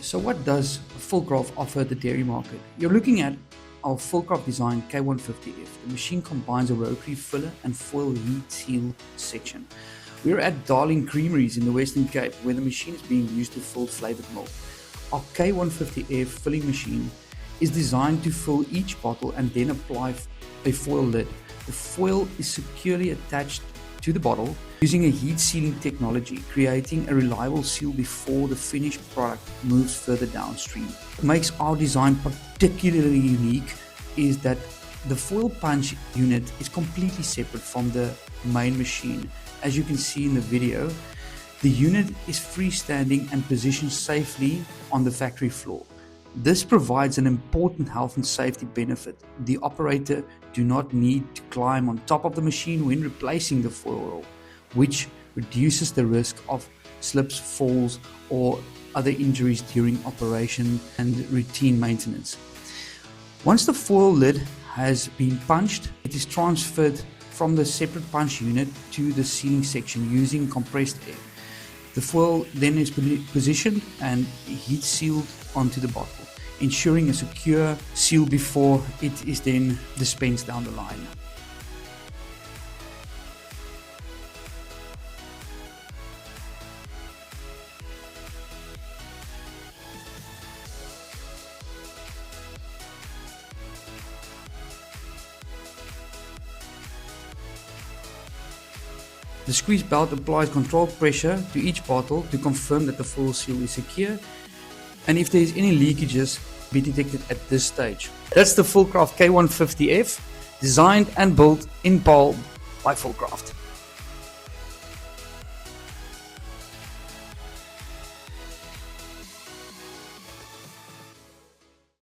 So what does Filkraft offer the dairy market? You're looking at our Filkraft design K150F. The machine combines a rotary filler and foil heat seal section. We're at Darling Creameries in the Western Cape, where the machine is being used to fill flavoured milk. Our K150F filling machine is designed to fill each bottle and then apply a foil lid. The foil is securely attached to the bottle using a heat sealing technology, creating a reliable seal before the finished product moves further downstream. What makes our design particularly unique is that the foil punch unit is completely separate from the main machine. As you can see in the video, the unit is freestanding and positioned safely on the factory floor. This provides an important health and safety benefit. The operator do not need to climb on top of the machine when replacing the foil roll, which reduces the risk of slips, falls, or other injuries during operation and routine maintenance. Once the foil lid has been punched, it is transferred from the separate punch unit to the sealing section using compressed air. The foil then is positioned and heat sealed onto the bottle, ensuring a secure seal before it is then dispensed down the line. The squeeze belt applies controlled pressure to each bottle to confirm that the foil seal is secure, and if there is any leakages, be detected at this stage. That's the Filkraft K150F, designed and built in Paarl by Filkraft.